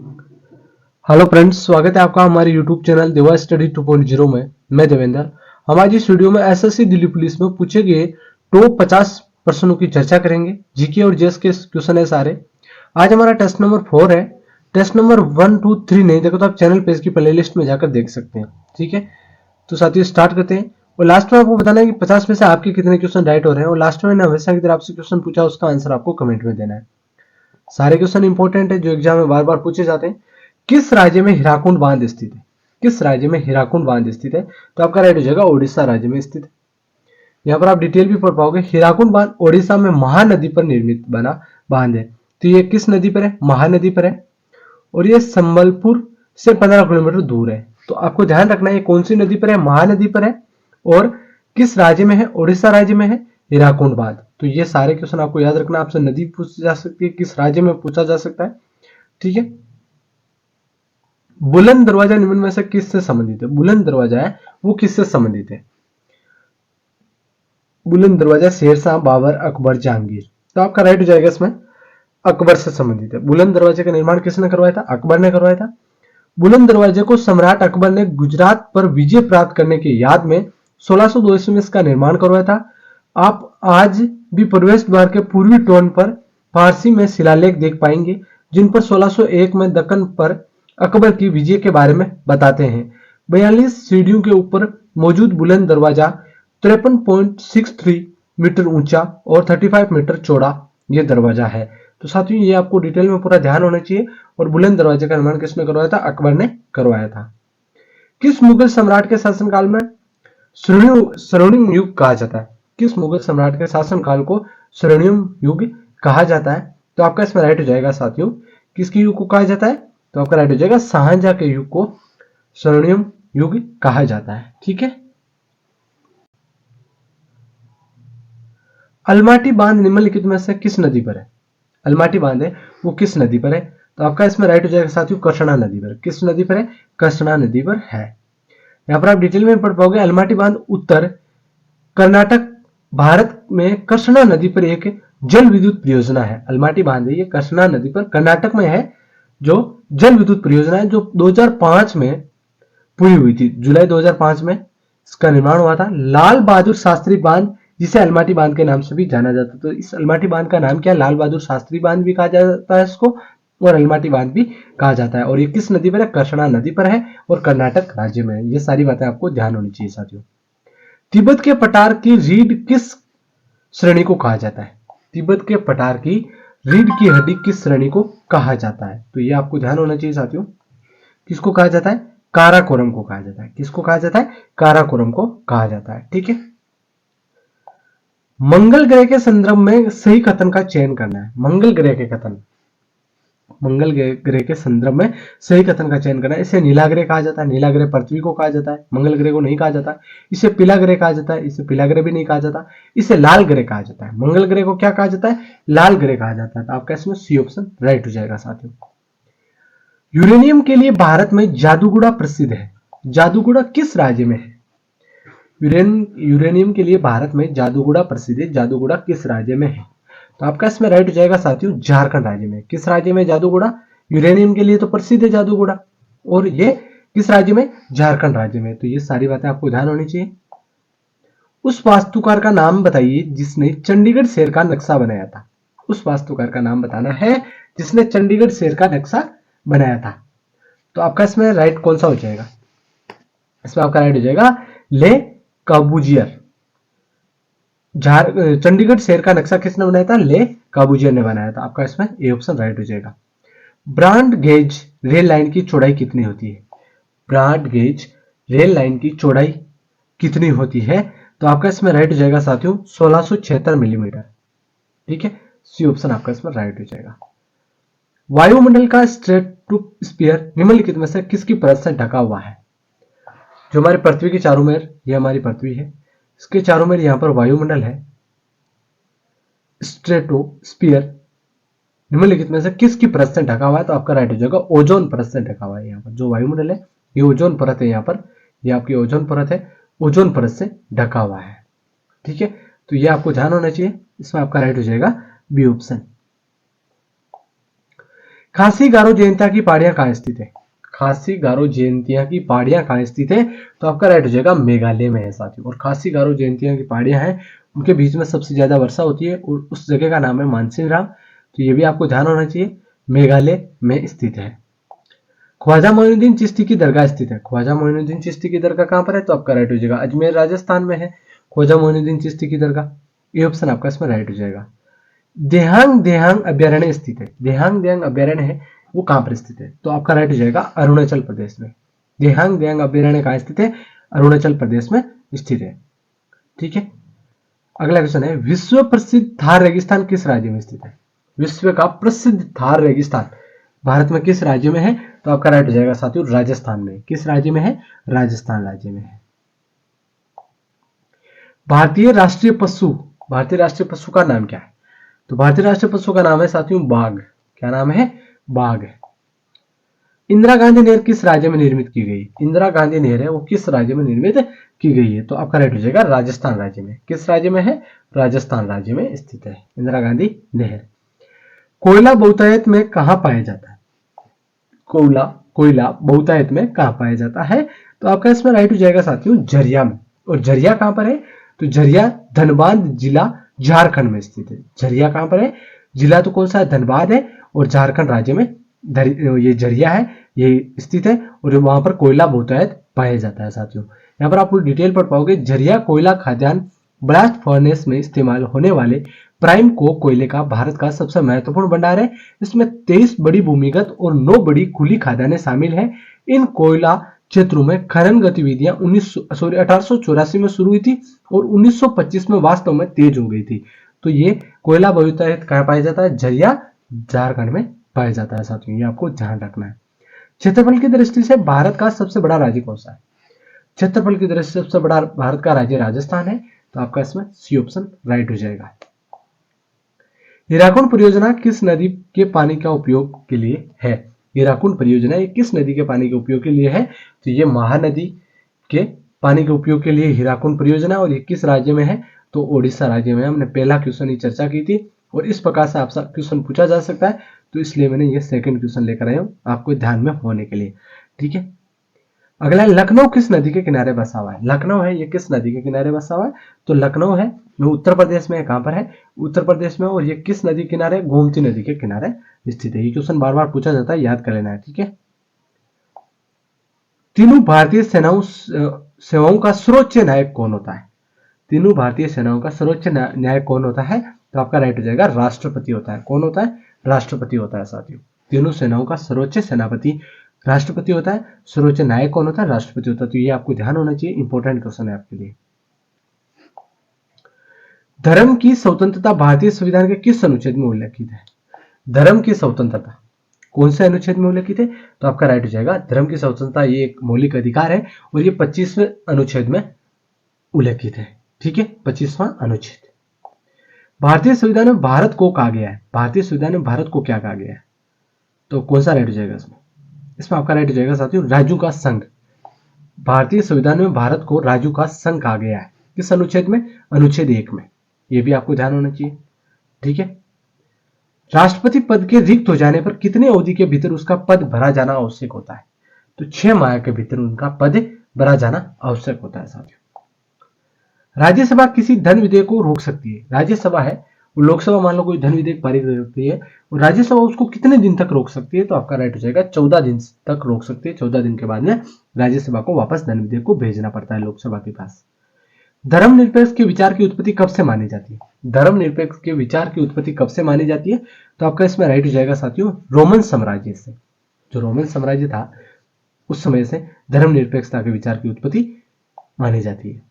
Hello friends, स्वागत है आपका हमारे यूट्यूब चैनल देवा स्टडी 2.0 में। मैं देवेंद्र। हम आज इस वीडियो में एसएससी दिल्ली पुलिस में पूछे गए टॉप 50 प्रश्नों की चर्चा करेंगे। जीके और जेएस के क्वेश्चन है सारे। आज हमारा टेस्ट नंबर 4 है। टेस्ट नंबर 1, 2, 3 नहीं देखो तो आप चैनल पेज की प्लेलिस्ट में जाकर देख सकते हैं। ठीक है, तो साथियों स्टार्ट करते हैं। और लास्ट में आपको बताना है कि 50 में से आपके कितने क्वेश्चन राइट हो रहे हैं। और लास्ट में हमेशा की तरह आपसे क्वेश्चन पूछा, उसका आंसर आपको कमेंट में देना है। सारे क्वेश्चन इंपॉर्टेंट है जो एग्जाम में बार बार पूछे जाते हैं। किस राज्य में हीराकुंड बांध स्थित है? किस राज्य में हीराकुंड बांध स्थित है? तो आपका राइट हो जाएगा उड़ीसा राज्य में स्थित है। यहाँ पर आप डिटेल भी पढ़ पाओगे। हीराकुंड बांध ओडिशा में महानदी पर निर्मित बना बांध है। तो ये किस नदी पर है? महानदी पर है। और ये संबलपुर से 15 किलोमीटर दूर है। तो आपको ध्यान रखना है कौन सी नदी पर है? महानदी पर है। और किस राज्य में है? उड़ीसा राज्य में है हीराकुंड बांध। तो ये सारे क्वेश्चन आपको याद रखना। आपसे नदी पूछी जा सकती है, किस राज्य में पूछा जा सकता है। ठीक है। बुलंद दरवाजा निम्न में से किससे संबंधित है? बुलंद दरवाजा है वो किससे संबंधित है? बुलंद दरवाजा शेरशाह, बाबर, अकबर, जहांगीर। तो आपका राइट हो जाएगा इसमें अकबर से संबंधित है। बुलंद दरवाजे का निर्माण किसने करवाया था? अकबर ने करवाया था। बुलंद दरवाजे को सम्राट अकबर ने गुजरात पर विजय प्राप्त करने की याद में 1602 ईस्वी में इसका निर्माण करवाया था। आप आज भी प्रवेश द्वार के पूर्वी टोन पर फारसी में शिलालेख देख पाएंगे जिन पर 1601 में दक्कन पर अकबर की विजय के बारे में बताते हैं। 42 सीढ़ियों के ऊपर मौजूद बुलंद दरवाजा 53.63 मीटर ऊंचा और 35 मीटर चौड़ा यह दरवाजा है। तो साथियों ये आपको डिटेल में पूरा ध्यान होना चाहिए। और बुलंद दरवाजे का निर्माण किसने करवाया था? अकबर ने करवाया था। किस मुगल सम्राट के शासनकाल में स्वर्णिम युग कहा जाता है? किस मुगल सम्राट के शासनकाल को स्वर्णिम युग कहा जाता है? तो आपका इसमें राइट हो जाएगा साथियों, किसके युग को कहा जाता है? तो आपका राइट हो जाएगा शाहजहां के युग को स्वर्णिम युग कहा जाता है। ठीक है। अलमाटी बांध निम्नलिखित में से किस नदी पर है? अलमाटी बांध है वो किस नदी पर है? तो आपका इसमें राइट हो जाएगा साथियों कृष्णा नदी पर। किस नदी पर है? कृष्णा नदी पर है। यहां पर आप डिटेल में पढ़ पाओगे। अलमाटी बांध उत्तर कर्नाटक भारत में कृष्णा नदी पर एक जल विद्युत परियोजना है। अलमाटी बांध है ये कृष्णा नदी पर कर्नाटक में है, जो जल विद्युत परियोजना है, जो 2005 में पूरी हुई थी। जुलाई 2005 में इसका निर्माण हुआ था। लाल बहादुर शास्त्री बांध, जिसे अलमाटी बांध के नाम से भी जाना जाता है। तो इस अलमाटी बांध का नाम क्या है? लाल बहादुर शास्त्री बांध भी कहा जाता है इसको, और अलमाटी बांध भी कहा जाता है। और ये किस नदी पर है? कृष्णा नदी पर है और कर्नाटक राज्य में है। ये सारी बातें आपको ध्यान होनी चाहिए साथियों। तिब्बत के पठार की रीढ़ किस श्रेणी को कहा जाता है? तिब्बत के पठार की रीढ़ की हड्डी किस श्रेणी को कहा जाता है? तो ये आपको ध्यान होना चाहिए साथियों। किसको कहा जाता है? काराकोरम को कहा जाता है। किसको कहा जाता है? काराकोरम को कहा जाता है। ठीक है। मंगल ग्रह के संदर्भ में सही कथन का चयन करना है। मंगल ग्रह के कथन, मंगल ग्रह के संदर्भ में सही कथन का चयन करना है। इसे नीला ग्रह कहा जाता है। नीला ग्रह पृथ्वी को कहा जाता है, मंगल ग्रह को नहीं कहा जाता। इसे पीला ग्रह कहा जाता है, इसे पीला ग्रह भी नहीं कहा जाता। इसे लाल ग्रह कहा जाता है। मंगल ग्रह को क्या कहा जाता है? लाल ग्रह कहा जाता है। तो आपका इसमें सी ऑप्शन राइट हो जाएगा साथियों। यूरेनियम के लिए भारत में जादूगुड़ा प्रसिद्ध है। जादूगुड़ा किस राज्य में है? यूरेनियम के लिए भारत में जादूगुड़ा प्रसिद्ध है। जादूगुड़ा किस राज्य में है? तो आपका इसमें राइट हो जाएगा साथियों झारखंड राज्य में। किस राज्य में जादूगुड़ा? यूरेनियम के लिए तो प्रसिद्ध है जादूगुड़ा, और ये किस राज्य में? झारखंड राज्य में। तो ये सारी बातें आपको ध्यान होनी चाहिए। उस वास्तुकार का नाम बताइए जिसने चंडीगढ़ शहर का नक्शा बनाया था। उस वास्तुकार का नाम बताना है जिसने चंडीगढ़ शहर का नक्शा बनाया था। तो आपका इसमें राइट कौन सा हो जाएगा? इसमें आपका राइट हो जाएगा ले काबूजियर। चंडीगढ़ शहर का नक्शा किसने बनाया था? ले काबूजियर ने बनाया था। आपका इसमें ए ऑप्शन राइट हो जाएगा। ब्रॉड गेज रेल लाइन की चौड़ाई कितनी होती है? ब्रॉड गेज रेल लाइन की चौड़ाई कितनी होती है? तो आपका इसमें राइट हो जाएगा साथियों 1676 मिलीमीटर। ठीक है, सी ऑप्शन आपका इसमें राइट हो जाएगा। वायुमंडल का स्ट्रेटोस्फीयर निम्नलिखित में से किसकी परत से ढका हुआ है? जो हमारी पृथ्वी के चारों मेर, ये हमारी पृथ्वी है, इसके चारों मेर यहां पर वायुमंडल है। स्ट्रेटोस्फीयर निम्नलिखित में से किसकी परत से ढका हुआ है? तो आपका राइट हो जाएगा ओजोन परत से ढका हुआ है। यहाँ पर जो वायुमंडल है ये ओजोन परत है। यहाँ पर ये आपकी ओजोन परत है, ओजोन परत से ढका हुआ है। ठीक है, तो ये आपको ध्यान होना चाहिए। इसमें आपका राइट हो जाएगा बी ऑप्शन। खासी गारो जयंतिया की पहाड़ियां कहाँ स्थित है? खासी गारो जयंतिया की पहाड़ियां कहाँ स्थित है? तो आपका राइट हो जाएगा मेघालय में है साथियों। और खासी गारो जयंतिया की पहाड़ियां हैं, उनके बीच में सबसे ज्यादा वर्षा होती है और उस जगह का नाम है मानसिंगराम। तो ये भी आपको ध्यान होना चाहिए, मेघालय में स्थित है। ख्वाजा मोइनुद्दीन चिश्ती की दरगाह स्थित है। ख्वाजा मोइनुद्दीन चिश्ती की दरगाह कहां पर है? तो आपका राइट हो जाएगा अजमेर राजस्थान में है ख्वाजा मोइनुद्दीन चिश्ती की दरगाह। ये ऑप्शन आपका इसमें राइट हो जाएगा। देहांग देहांग अभ्यारण्य स्थित है। देहांग देहांग अभ्यारण्य है वो कहां पर स्थित है? तो आपका राइट हो जाएगा अरुणाचल प्रदेश में। देहांग देहांग अभ्यारण्य कहां स्थित है? अरुणाचल प्रदेश में स्थित है। ठीक है, अगला क्वेश्चन है, विश्व प्रसिद्ध थार रेगिस्तान किस राज्य में स्थित है? विश्व का प्रसिद्ध थार रेगिस्तान भारत में किस राज्य में है? तो आपका राइट हो जाएगा साथियों राजस्थान में। किस राज्य में है? राजस्थान राज्य में है। भारतीय राष्ट्रीय पशु, भारतीय राष्ट्रीय पशु का नाम क्या है? तो भारतीय राष्ट्रीय पशु का नाम है साथियों बाघ। क्या नाम है? बाघ। इंदिरा गांधी नहर किस राज्य में निर्मित की गई? इंदिरा गांधी नहर है वो किस राज्य में निर्मित की गई है? तो आपका राइट हो जाएगा राजस्थान राज्य में। किस राज्य में है? राजस्थान राज्य में स्थित है इंदिरा गांधी नहर। कोयला बहुतायत में कहां पाया जाता है? कोयला बहुतायत में कहां पाया जाता है? तो आपका इसमें राइट हो जाएगा साथियों झरिया में। और झरिया कहां पर है? तो झरिया धनबाद जिला झारखंड में स्थित है। झरिया कहां पर है? जिला तो कौन सा है? धनबाद है और झारखंड राज्य में ये झरिया है, ये स्थित है और वहां पर कोयला बहुतायत पाया जाता है साथियों। यहाँ पर आप पूरी डिटेल पढ़ पाओगे। झरिया कोयला खाद्यान्न ब्लास्ट फर्नेस में इस्तेमाल होने वाले प्राइम कोक कोयले का भारत का सबसे महत्वपूर्ण भंडार है। इसमें 23 बड़ी भूमिगत और 9 बड़ी खुली खदानें शामिल हैं। इन कोयला क्षेत्रों में खनन गतिविधियां 1884 में शुरू हुई थी और 1925 में वास्तव में तेज हो गई थी। तो ये कोयला बहुतायत कहां पाया जाता है? झरिया झारखंड में पाया जाता है साथियों, ये आपको ध्यान रखना है। क्षेत्रफल की दृष्टि से भारत का सबसे बड़ा राज्य कौन सा है? क्षेत्रफल की दृष्टि से सबसे बड़ा भारत का राज्य राजस्थान है। तो आपका इसमें सी ऑप्शन राइट हो जाएगा। हीराकुंड परियोजना किस नदी के पानी का उपयोग के लिए है? हीराकुंड परियोजना ये किस नदी के पानी के उपयोग के लिए है? तो ये महानदी के पानी के उपयोग के लिए हीराकुंड परियोजना। और ये किस राज्य में है? तो ओडिशा राज्य में। हमने पहला क्वेश्चन की चर्चा की थी और इस प्रकार से आपसे क्वेश्चन पूछा जा सकता है, तो इसलिए मैंने ये सेकंड क्वेश्चन लेकर आया हूं आपको ध्यान में होने के लिए। ठीक है, अगला लखनऊ किस नदी के किनारे बसा हुआ है? लखनऊ है ये किस नदी के किनारे बसा हुआ है? तो लखनऊ है वो उत्तर प्रदेश में है। कहां पर है? उत्तर प्रदेश में। और ये किस नदी के किनारे? गोमती नदी के किनारे स्थित है। ये क्वेश्चन बार बार पूछा जाता है, याद कर लेना है। ठीक है, तीनों भारतीय सेवाओं का सर्वोच्च न्यायिक कौन होता है? तीनों भारतीय सेनाओं का सर्वोच्च न्यायिक कौन होता है? तो आपका राइट हो जाएगा राष्ट्रपति होता है। कौन होता है? राष्ट्रपति होता है साथियों। तीनों सेनाओं का सर्वोच्च सेनापति राष्ट्रपति होता है। सर्वोच्च न्यायिक कौन होता है? राष्ट्रपति होता है। तो ये आपको ध्यान होना चाहिए, इंपॉर्टेंट क्वेश्चन है आपके लिए। धर्म की स्वतंत्रता भारतीय संविधान के किस अनुच्छेद में उल्लेखित है? धर्म की स्वतंत्रता कौन से अनुच्छेद में उल्लेखित है? तो आपका राइट हो जाएगा धर्म की स्वतंत्रता ये एक मौलिक अधिकार है और ये 25वें अनुच्छेद में उल्लेखित है। ठीक है, 25वां अनुच्छेद। भारतीय संविधान में भारत को कहा गया है? भारतीय संविधान में भारत को क्या कहा गया है? तो कौन सा राइट हो जाएगा इसमें? इसमें आपका राइट हो जाएगा साथियों राज्यों का संघ। भारतीय संविधान में भारत को राज्यों का संघ कहा गया है। किस अनुच्छेद में? अनुच्छेद 1 में। यह भी आपको ध्यान होना चाहिए। ठीक है, राष्ट्रपति पद के रिक्त हो जाने पर कितने अवधि के भीतर उसका पद भरा जाना आवश्यक होता है? तो 6 माह के भीतर उनका पद भरा जाना आवश्यक होता है साथियों। राज्यसभा किसी धन विधेयक को रोक सकती है। राज्यसभा है वो लोकसभा मान लो कोई धन विधेयक पारित करती है और राज्यसभा उसको कितने दिन तक रोक सकती है? तो आपका राइट हो जाएगा 14 दिन तक रोक सकती है। 14 दिन के बाद में राज्यसभा को वापस धन विधेयक को भेजना पड़ता है लोकसभा के पास। धर्मनिरपेक्ष के विचार की उत्पत्ति कब से मानी जाती है? धर्मनिरपेक्ष के विचार की उत्पत्ति कब से मानी जाती है? तो आपका इसमें राइट हो जाएगा साथियों रोमन साम्राज्य से। जो रोमन साम्राज्य था उस समय से धर्मनिरपेक्षता के विचार की उत्पत्ति मानी जाती है।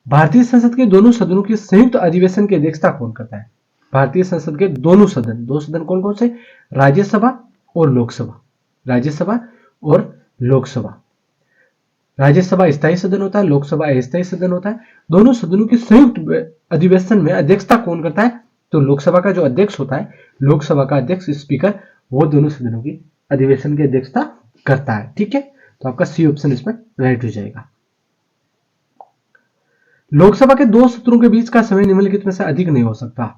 भारतीय संसद के दोनों सदनों के संयुक्त अधिवेशन की अध्यक्षता कौन करता है? भारतीय संसद के दोनों सदन, दो सदन कौन कौन से? राज्यसभा और लोकसभा। राज्यसभा और लोकसभा। राज्यसभा स्थायी सदन होता है, लोकसभा अस्थायी सदन होता है। दोनों सदनों के संयुक्त अधिवेशन में अध्यक्षता कौन करता है? तो लोकसभा का जो अध्यक्ष होता है, लोकसभा का अध्यक्ष स्पीकर, वो दोनों सदनों की अधिवेशन की अध्यक्षता करता है। ठीक है, तो आपका सी ऑप्शन इसमें राइट हो जाएगा। लोकसभा के दो सत्रों के बीच का समय निम्नलिखित में से अधिक नहीं हो सकता।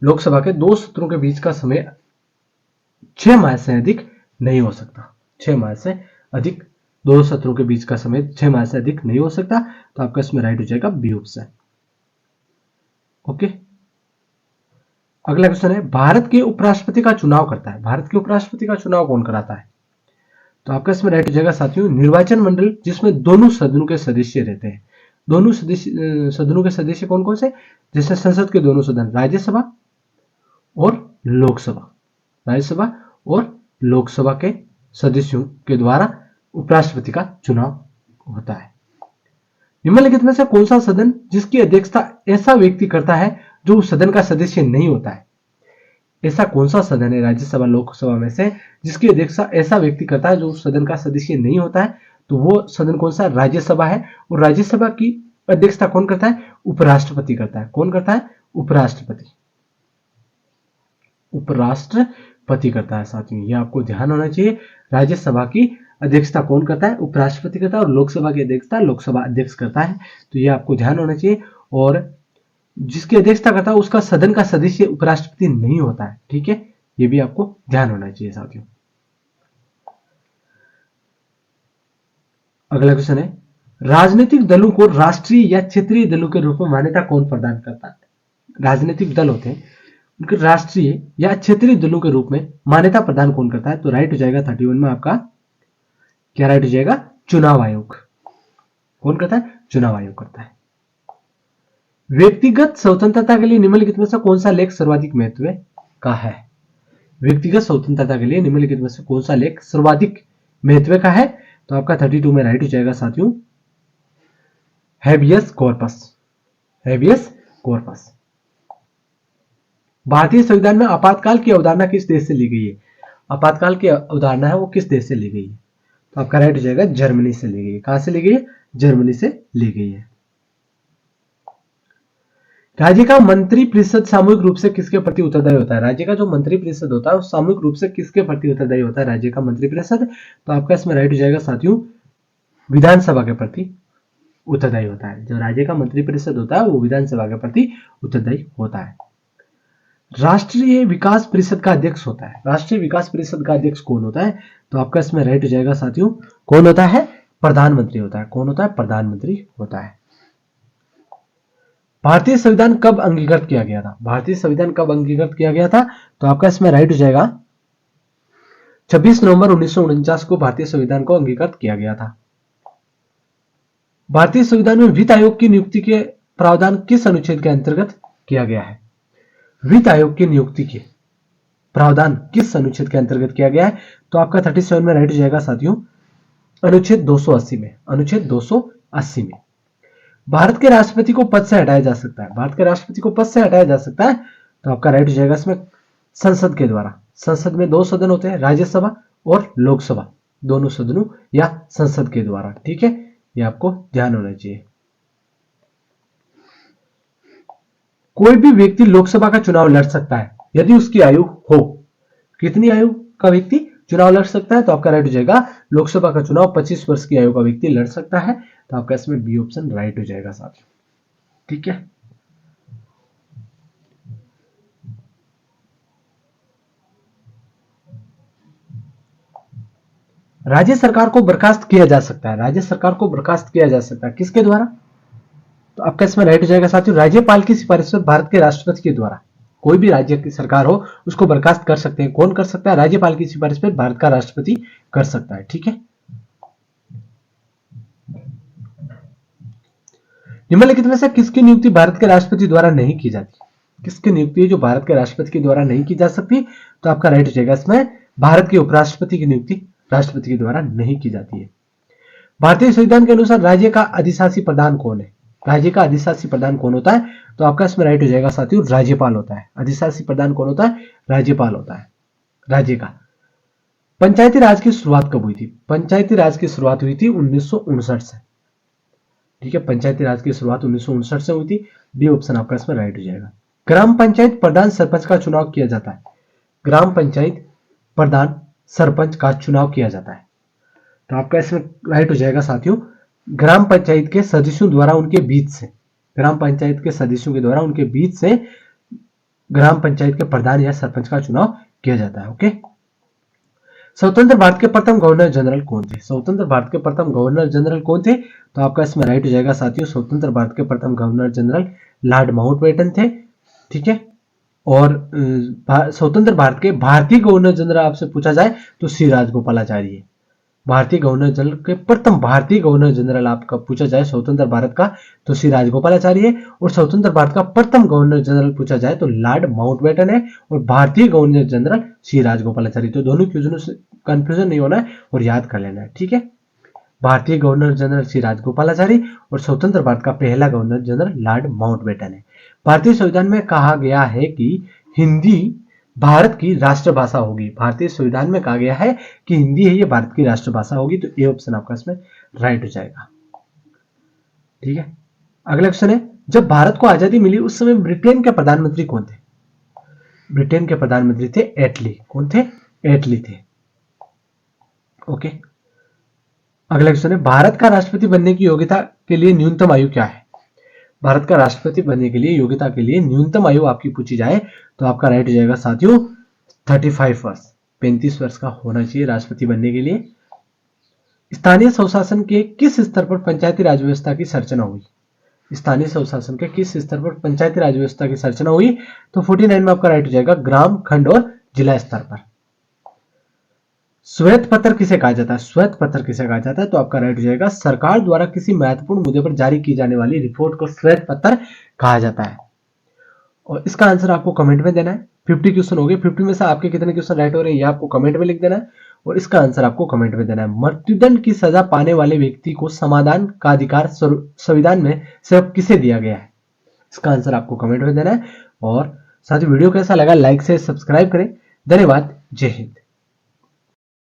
लोकसभा के दो सत्रों के बीच का समय 6 माह से अधिक नहीं हो सकता। 6 माह से अधिक, दो सत्रों के बीच का समय 6 माह से अधिक नहीं हो सकता। तो आपका इसमें राइट हो जाएगा बी ऑप्शन। ओके, अगला क्वेश्चन है, भारत के उपराष्ट्रपति का चुनाव करता है, भारत के उपराष्ट्रपति का चुनाव कौन कराता है? तो आपका इसमें राइट हो जाएगा साथियों निर्वाचन मंडल, जिसमें दोनों सदनों के सदस्य रहते हैं। दोनों सदनों के सदस्य कौन कौन से? जैसे संसद के दोनों सदन, राज्यसभा और लोकसभा, राज्यसभा और लोकसभा के सदस्यों के द्वारा उपराष्ट्रपति का चुनाव होता है। निम्नलिखित में से कौन सा सदन जिसकी अध्यक्षता ऐसा व्यक्ति करता है जो उस सदन का सदस्य नहीं होता है? ऐसा कौन सा सदन है राज्यसभा लोकसभा में से जिसकी अध्यक्षता ऐसा व्यक्ति करता है जो उस सदन का सदस्य नहीं होता है? तो वो सदन कौन सा? राज्यसभा है। और राज्यसभा की अध्यक्षता कौन करता है? उपराष्ट्रपति करता है। कौन करता है? उपराष्ट्रपति, उपराष्ट्रपति करता है साथियों, ये आपको ध्यान होना चाहिए। राज्यसभा की अध्यक्षता कौन करता है? उपराष्ट्रपति करता है। और लोकसभा की अध्यक्षता लोकसभा अध्यक्ष करता है। तो ये आपको ध्यान होना चाहिए। और जिसकी अध्यक्षता करता है उसका सदन का सदस्य उपराष्ट्रपति नहीं होता है। ठीक है, ये भी आपको ध्यान होना चाहिए साथियों। अगला क्वेश्चन है, राजनीतिक दलों को राष्ट्रीय या क्षेत्रीय दलों के रूप में मान्यता कौन प्रदान करता है? राजनीतिक दल होते हैं, उनके राष्ट्रीय या क्षेत्रीय दलों के रूप में मान्यता प्रदान कौन करता है? तो राइट हो जाएगा 31 में आपका क्या राइट हो जाएगा? चुनाव आयोग। कौन करता है? चुनाव आयोग करता है। व्यक्तिगत स्वतंत्रता के लिए निम्नलिखित में से कौन सा लेख सर्वाधिक महत्व का है? व्यक्तिगत स्वतंत्रता के लिए निम्नलिखित में से कौन सा लेख सर्वाधिक महत्व का है? तो आपका 32 में राइट हो जाएगा साथियों हैबियस कॉर्पस, हैबियस कॉर्पस। भारतीय संविधान में आपातकाल की अवधारणा किस देश से ली गई है? आपातकाल की अवधारणा है वो किस देश से ली गई है? तो आपका राइट हो जाएगा जर्मनी से ली गई है। कहां से ली गई है? जर्मनी से ली गई है। राज्य का मंत्रिपरिषद सामूहिक रूप से किसके प्रति उत्तरदायी होता है? राज्य का जो मंत्रिपरिषद होता है वो सामूहिक रूप से किसके प्रति उत्तरदायी होता है? राज्य का मंत्रिपरिषद। तो आपका इसमें राइट हो जाएगा साथियों विधानसभा के प्रति उत्तरदायी होता है। जो राज्य का मंत्रिपरिषद होता है वो विधानसभा के प्रति उत्तरदायी होता है। राष्ट्रीय विकास परिषद का अध्यक्ष होता है। राष्ट्रीय विकास परिषद का अध्यक्ष कौन होता है? तो आपका इसमें राइट हो जाएगा साथियों कौन होता है? प्रधानमंत्री होता है। कौन होता है? प्रधानमंत्री होता है। भारतीय संविधान कब अंगीकृत किया गया था? भारतीय संविधान कब अंगीकृत किया गया था? तो आपका इसमें राइट हो जाएगा 26 नवंबर 1949 को भारतीय संविधान को अंगीकृत किया गया था। भारतीय संविधान में वित्त आयोग की नियुक्ति के प्रावधान किस अनुच्छेद के अंतर्गत किया गया है? वित्त आयोग की नियुक्ति के प्रावधान किस अनुच्छेद के अंतर्गत किया गया है? तो आपका 37 में राइट हो जाएगा साथियों अनुच्छेद 280 में। अनुच्छेद 280 में भारत के राष्ट्रपति को पद से हटाया जा सकता है। भारत के राष्ट्रपति को पद से हटाया जा सकता है। तो आपका राइट हो जाएगा इसमें संसद के द्वारा। संसद में दो सदन होते हैं, राज्यसभा और लोकसभा, दोनों सदनों या संसद के द्वारा। ठीक है, ये आपको ध्यान होना चाहिए। कोई भी व्यक्ति लोकसभा का चुनाव लड़ सकता है यदि उसकी आयु हो। कितनी आयु का व्यक्ति चुनाव लड़ सकता है? तो आपका राइट हो जाएगा लोकसभा का चुनाव 25 वर्ष की आयु का व्यक्ति लड़ सकता है। तो आपका इसमें बी ऑप्शन राइट हो जाएगा साथियों। ठीक है, राज्य सरकार को बर्खास्त किया जा सकता है। राज्य सरकार को बर्खास्त किया जा सकता है किसके द्वारा? तो आपका इसमें राइट हो जाएगा साथियों राज्यपाल की सिफारिश पर भारत के राष्ट्रपति के द्वारा। कोई भी राज्य की सरकार हो उसको बर्खास्त कर सकते हैं। कौन कर सकता है? राज्यपाल की सिफारिश पर भारत का राष्ट्रपति कर सकता है। ठीक है, निम्नलिखित में से किसकी नियुक्ति भारत के राष्ट्रपति द्वारा नहीं की जाती? किसकी नियुक्ति है जो भारत के राष्ट्रपति के द्वारा नहीं की जा सकती? तो आपका राइट हो जाएगा इसमें भारत के उपराष्ट्रपति की नियुक्ति राष्ट्रपति के द्वारा नहीं की जाती है। भारतीय संविधान के अनुसार राज्य का अधिशासी प्रधान कौन है? राज्य का अधिशासी प्रधान कौन होता है? तो आपका इसमें राइट हो जाएगा साथियों राज्यपाल होता है। अधिशासी प्रधान कौन होता है? राज्यपाल होता है राज्य का। पंचायती राज की शुरुआत कब हुई थी? पंचायती राज की शुरुआत हुई थी 1959 से। ठीक है, पंचायती राज की शुरुआत 1959 से हुई थी। बी ऑप्शन आपका इसमें राइट हो जाएगा। ग्राम पंचायत प्रधान सरपंच का चुनाव किया जाता है। ग्राम पंचायत प्रधान सरपंच का चुनाव किया जाता है। तो आपका इसमें राइट हो जाएगा साथियों ग्राम पंचायत के सदस्यों द्वारा उनके बीच से, ग्राम पंचायत के सदस्यों के द्वारा उनके बीच से ग्राम पंचायत के प्रधान या सरपंच का चुनाव किया जाता है। ओके, स्वतंत्र भारत के प्रथम गवर्नर जनरल कौन थे? स्वतंत्र भारत के प्रथम गवर्नर जनरल कौन थे? तो आपका इसमें राइट हो जाएगा साथियों, स्वतंत्र भारत के प्रथम गवर्नर जनरल लॉर्ड माउंटबेटन थे। ठीक है, और स्वतंत्र भारत के भारतीय गवर्नर जनरल आपसे पूछा जाए तो सी राजगोपालाचारी है। भारतीय गवर्नर जनरल के प्रथम भारतीय गवर्नर जनरल आपका पूछा जाए स्वतंत्र भारत का तो सी राजगोपालाचारी है, और स्वतंत्र भारत का प्रथम गवर्नर जनरल पूछा जाए तो लॉर्ड माउंटबेटन है, और भारतीय गवर्नर जनरल सी राजगोपालाचारी। तो दोनों क्वेश्चनों से कंफ्यूजन नहीं होना है और याद कर लेना है। ठीक है, भारतीय गवर्नर जनरल सी राजगोपालाचारी और स्वतंत्र भारत का पहला गवर्नर जनरल लॉर्ड माउंटबेटन है। भारतीय संविधान में कहा गया है कि हिंदी भारत की राष्ट्रभाषा होगी। भारतीय संविधान में कहा गया है कि हिंदी है ये भारत की राष्ट्रभाषा होगी। तो ए ऑप्शन आपका इसमें राइट हो जाएगा। ठीक है, अगला क्वेश्चन है, जब भारत को आजादी मिली उस समय ब्रिटेन के प्रधानमंत्री कौन थे? ब्रिटेन के प्रधानमंत्री थे एटली। कौन थे? एटली थे। ओके, अगला क्वेश्चन है, भारत का राष्ट्रपति बनने की योग्यता के लिए न्यूनतम आयु क्या है? भारत का राष्ट्रपति बनने के लिए योग्यता के लिए न्यूनतम आयु आपकी पूछी जाए तो आपका राइट हो जाएगा साथियों 35 वर्ष। 35 वर्ष का होना चाहिए राष्ट्रपति बनने के लिए। स्थानीय स्वशासन के किस स्तर पर पंचायती राज व्यवस्था की संरचना हुई? स्थानीय स्वशासन के किस स्तर पर पंचायती राज व्यवस्था की संरचना हुई? तो 49 में आपका राइट हो जाएगा ग्राम, खंड और जिला स्तर पर। श्वेत पत्र किसे कहा जाता है? श्वेत पत्र किसे कहा जाता है? तो आपका राइट हो जाएगा सरकार द्वारा किसी महत्वपूर्ण मुद्दे पर जारी की जाने वाली रिपोर्ट को श्वेत पत्र कहा जाता है। और इसका आंसर आपको कमेंट में देना है। 50 क्वेश्चन हो गए, 50 में से आपके कितने क्वेश्चन राइट हो रहे हैं ये आपको कमेंट में लिख देना है, और इसका आंसर आपको कमेंट में देना है। मृत्युदंड की सजा पाने वाले व्यक्ति को समाधान का अधिकार संविधान में से किसे दिया गया है? इसका आंसर आपको कमेंट में देना है। और साथ ही वीडियो कैसा लगा लाइक से सब्सक्राइब करें। धन्यवाद, जय हिंद।